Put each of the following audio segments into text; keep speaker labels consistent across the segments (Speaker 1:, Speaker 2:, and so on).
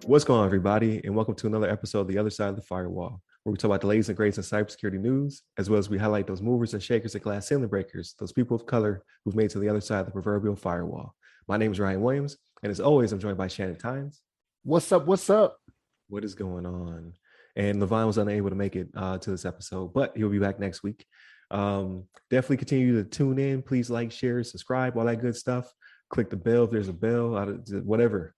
Speaker 1: What's going on, everybody, and welcome to another episode of The Other Side of the Firewall, where we talk about the latest and greatest in cybersecurity news, as well as we highlight those movers and shakers and glass ceiling breakers, those people of color who've made it to the other side of the proverbial firewall. My name is Ryan Williams, and as always, I'm joined by Shannon Tynes.
Speaker 2: What's up? What's up?
Speaker 1: What is going on? And Levine was unable to make it to this episode, but he'll be back next week. Definitely continue to tune in. Please like, share, subscribe, all that good stuff. Click the bell if there's a bell, whatever.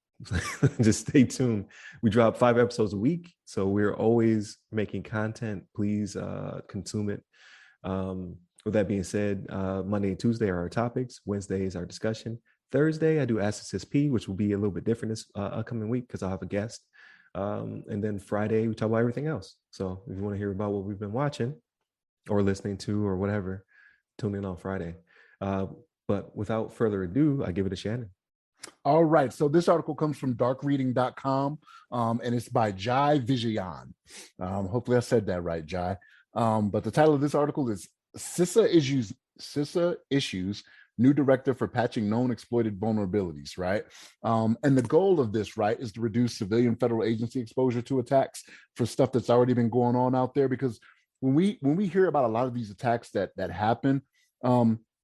Speaker 1: Just stay tuned. We drop 5 episodes a week, so we're always making content. Please consume it. With that being said, Monday and Tuesday are our topics. Wednesday is our discussion. Thursday, I do Ask SSP, which will be a little bit different this upcoming week because I'll have a guest. And then Friday, we talk about everything else. So if you want to hear about what we've been watching or listening to or whatever, tune in on Friday. But without further ado, I give it to Shannon.
Speaker 2: All right. So this article comes from darkreading.com, and it's by Jai Vijayan. Hopefully I said that right, Jai. But the title of this article is CISA issues new directive for patching known exploited vulnerabilities, right? And the goal of this, right, is to reduce civilian federal agency exposure to attacks for stuff that's already been going on out there. Because when we hear about a lot of these attacks that happen,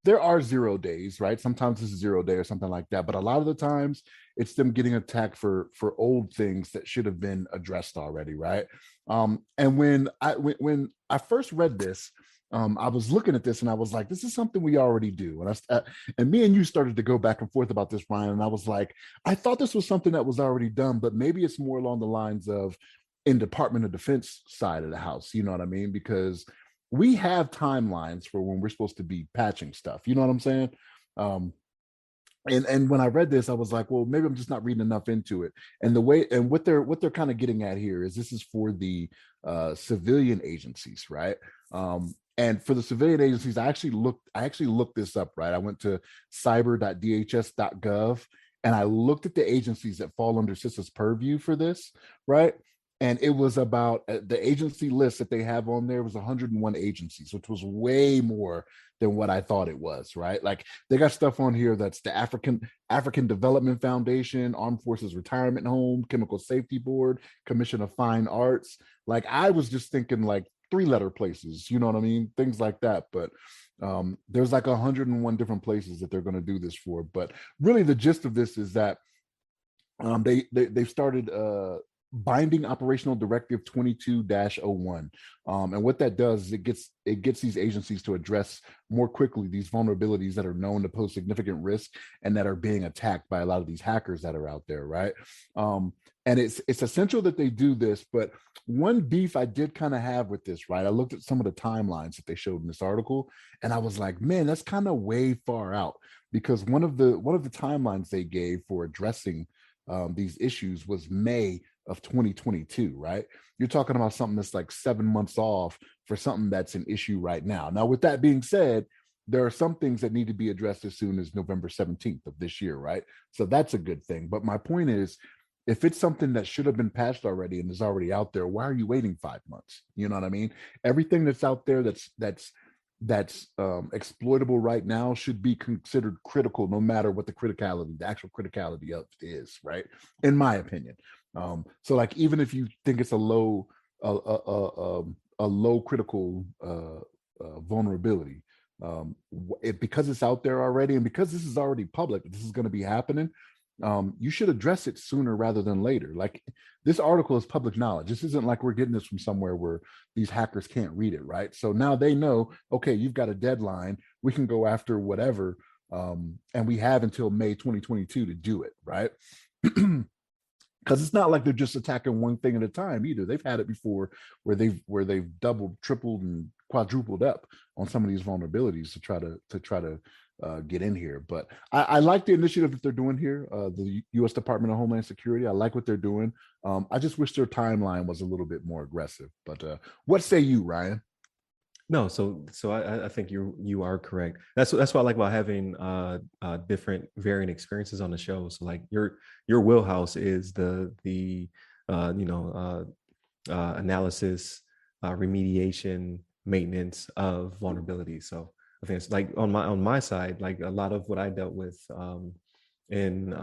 Speaker 2: there are 0 days, right? Sometimes it's a 0 day or something like that. But a lot of the times it's them getting attacked for old things that should have been addressed already, right? And when I first read this, I was looking at this and I was like, this is something we already do. And me and you started to go back and forth about this, Ryan. And I was like, I thought this was something that was already done, but maybe it's more along the lines of in Department of Defense side of the house. You know what I mean? Because we have timelines for when we're supposed to be patching stuff. You know what I'm saying? And when I read this, I was like, well, maybe I'm just not reading enough into it. And what they're kind of getting at here is this is for the civilian agencies, right? And for the civilian agencies, I actually looked this up, right? I went to cyber.dhs.gov and I looked at the agencies that fall under CISA's purview for this, right? And it was about the agency list that they have on there was 101 agencies, which was way more than what I thought it was, right? Like they got stuff on here that's the African Development Foundation, Armed Forces Retirement Home, Chemical Safety Board, Commission of Fine Arts. Like I was just thinking like 3-letter places, you know what I mean? Things like that. But there's like 101 different places that they're going to do this for. But really the gist of this is that they've started binding operational directive 22-01. And what that does is it gets these agencies to address more quickly these vulnerabilities that are known to pose significant risk and that are being attacked by a lot of these hackers that are out there, right? And it's essential that they do this. But one beef I did kind of have with this, right? I looked at some of the timelines that they showed in this article, and I was like, man, that's kind of way far out, because one of the timelines they gave for addressing these issues was May of 2022, right? You're talking about something that's like 7 months off for something that's an issue right now. Now, with that being said, there are some things that need to be addressed as soon as November 17th of this year, right? So that's a good thing. But my point is, if it's something that should have been patched already and is already out there, why are you waiting 5 months? You know what I mean? Everything that's out there that's exploitable right now should be considered critical, no matter what the actual criticality of it is, right? In my opinion. So like, even if you think it's a low critical vulnerability, because it's out there already, and because this is already public, this is going to be happening. You should address it sooner rather than later. Like this article is public knowledge. This isn't like we're getting this from somewhere where these hackers can't read it, right? So now they know, okay, you've got a deadline. We can go after whatever, and we have until May 2022 to do it, right? Because it's not like they're just attacking one thing at a time either. They've had it before where they've doubled, tripled, and quadrupled up on some of these vulnerabilities to try to get in here. But I like the initiative that they're doing here, the U.S. Department of Homeland Security. I like what they're doing. I just wish their timeline was a little bit more aggressive. But what say you, Ryan?
Speaker 1: No, so I think you are correct. That's what I like about having different varying experiences on the show. So like your wheelhouse is the analysis, remediation, maintenance of vulnerabilities. So I think it's like on my side, like a lot of what I dealt with in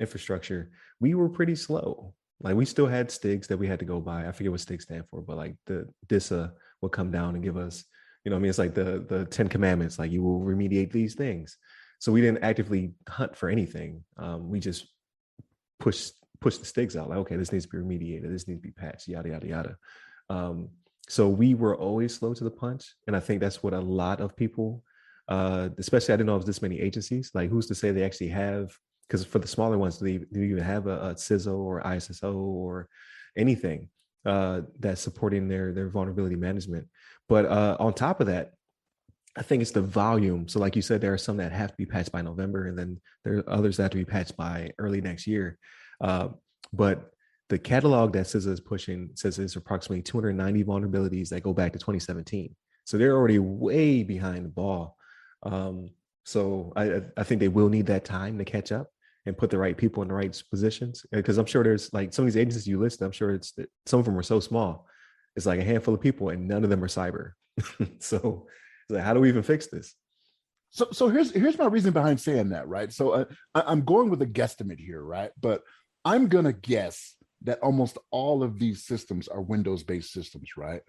Speaker 1: infrastructure, we were pretty slow. Like we still had STIGs that we had to go by. I forget what STIG stand for, but like the DISA will come down and give us, you know, what I mean, it's like the 10 Commandments, like you will remediate these things. So we didn't actively hunt for anything. We just push push the STIGs out. Like, okay, this needs to be remediated. This needs to be patched. Yada yada yada. So we were always slow to the punch, and I think that's what a lot of people, especially I didn't know it was this many agencies. Like, who's to say they actually have? Because for the smaller ones, do you even have a CISA or ISSO or anything that's supporting their vulnerability management? But on top of that, I think it's the volume. So, like you said, there are some that have to be patched by November, and then there are others that have to be patched by early next year. Uh, but the catalog that CISA is pushing says it's approximately 290 vulnerabilities that go back to 2017. So they're already way behind the ball. So I think they will need that time to catch up and put the right people in the right positions. Because I'm sure there's like some of these agencies you listed, I'm sure it's some of them are so small. It's like a handful of people and none of them are cyber. So it's like, how do we even fix this?
Speaker 2: So here's my reason behind saying that, right? So I'm going with a guesstimate here, right? But I'm gonna guess that almost all of these systems are Windows-based systems, right?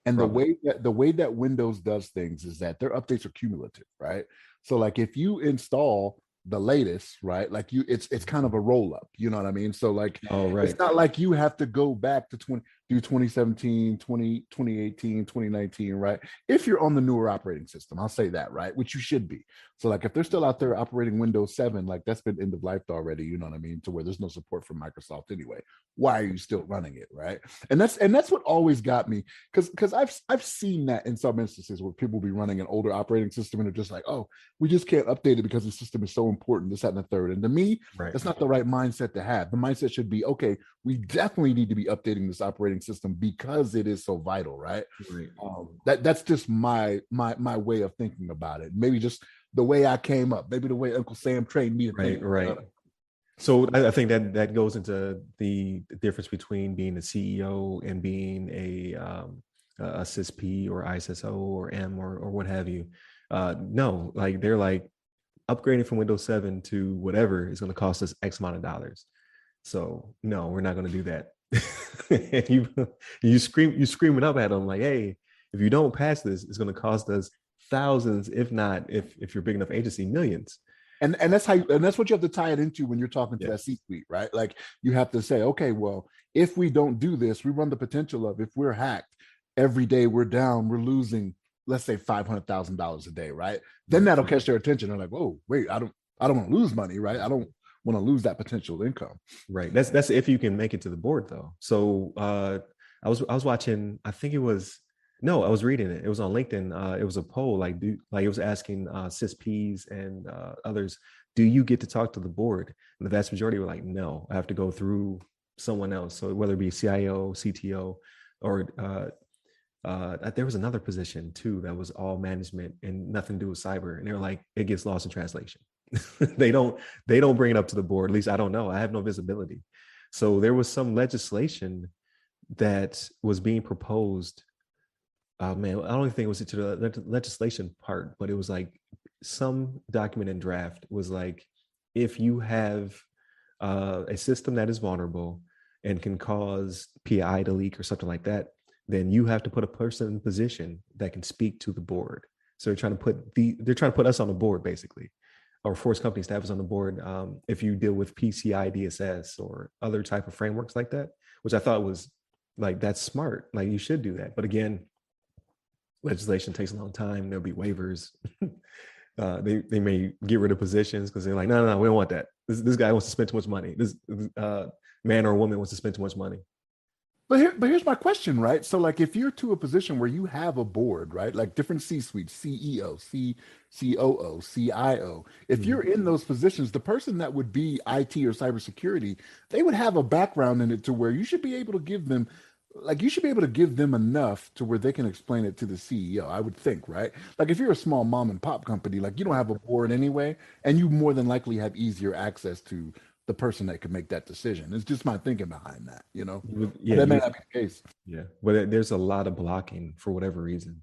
Speaker 2: And
Speaker 1: Probably.
Speaker 2: the way that Windows does things is that their updates are cumulative, right? So like if you install the latest, right, like it's kind of a roll up, you know what I mean? So like
Speaker 1: Oh,
Speaker 2: it's
Speaker 1: right.
Speaker 2: not like you have to go back to 2017, 2018, 2019, right? If you're on the newer operating system, I'll say that, right? Which you should be. So like if they're still out there operating Windows 7, like that's been end of life already, you know what I mean? To where there's no support from Microsoft anyway. Why are you still running it, right? And that's what always got me, because I've seen that in some instances where people be running an older operating system and they're just like, oh, we just can't update it because the system is so important, this, that, and the third. And to me,
Speaker 1: Right.
Speaker 2: that's not the right mindset to have. The mindset should be, okay, we definitely need to be updating this operating system because it is so vital, right?
Speaker 1: Right.
Speaker 2: That's just my way of thinking about it. Maybe just the way I came up, maybe the way Uncle Sam trained me to think.
Speaker 1: Right. Right. So I think that goes into the difference between being a CEO and being a CISP or ISSO or M or what have you. No, like they're like upgrading from Windows 7 to whatever is going to cost us X amount of dollars. So no, we're not going to do that. And you screaming up at them like, hey, if you don't pass this, it's going to cost us thousands, if not, if you're big enough agency, millions.
Speaker 2: And that's what you have to tie it into when you're talking to
Speaker 1: Yeah.
Speaker 2: that C-suite, right? Like you have to say, okay, well, if we don't do this, we run the potential of, if we're hacked every day, we're down, we're losing, let's say $500,000 a day, right? Then
Speaker 1: Right.
Speaker 2: that'll catch their attention. They're like, whoa, wait, I don't want to lose money, right? I don't want to lose that potential income.
Speaker 1: Right. That's if you can make it to the board though. So I was watching, I think it was, no, I was reading it. It was on LinkedIn. It was a poll, like it was asking CISPs and others, do you get to talk to the board? And the vast majority were like, no, I have to go through someone else. So whether it be CIO, CTO, or there was another position too that was all management and nothing to do with cyber. And they were like, it gets lost in translation. they don't they don't bring it up to the board. At least I don't know. I have no visibility. So there was some legislation that was being proposed. Man, I don't think it was to the legislation part, but it was like some document in draft was like, if you have a system that is vulnerable and can cause PI to leak or something like that, then you have to put a person in a position that can speak to the board. So they're trying to put us on the board basically, or force companies to have us on the board if you deal with PCI DSS or other type of frameworks like that, which I thought was like, that's smart. Like you should do that. But again, legislation takes a long time. There'll be waivers. They may get rid of positions because they're like, no, we don't want that. This guy wants to spend too much money. This man or woman wants to spend too much money.
Speaker 2: But here's my question, right? So, like, if you're to a position where you have a board, right, like different C-suites, CEO, COO, CIO, if you're
Speaker 1: Mhm.
Speaker 2: in those positions, the person that would be IT or cybersecurity, they would have a background in it to where you should be able to give them, like, you should be able to give them enough to where they can explain it to the CEO. I would think, right? Like, if you're a small mom and pop company, like, you don't have a board anyway, and you more than likely have easier access to the person that could make that decision. It's just my thinking behind that, you know.
Speaker 1: Yeah,
Speaker 2: But that
Speaker 1: you
Speaker 2: may
Speaker 1: would.
Speaker 2: not be the case.
Speaker 1: Yeah, but there's a lot of blocking for whatever reason.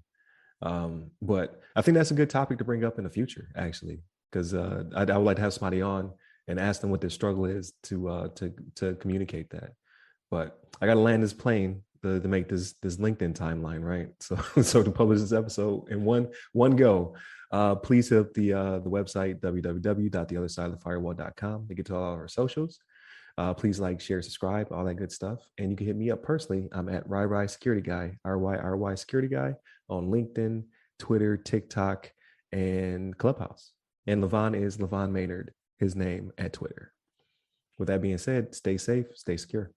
Speaker 1: But I think that's a good topic to bring up in the future, actually, because I would like to have somebody on and ask them what their struggle is to communicate that. But I got to land this plane to make this LinkedIn timeline, right? So so to publish this episode in one go, please hit up the website www.theothersideofthefirewall.com to get to all our socials. Please like, share, subscribe, all that good stuff. And you can hit me up personally. I'm at RyRy Security Guy, RYRY Security Guy on LinkedIn, Twitter, TikTok, and Clubhouse. And Levon is Levon Maynard, his name at Twitter. With that being said, stay safe, stay secure.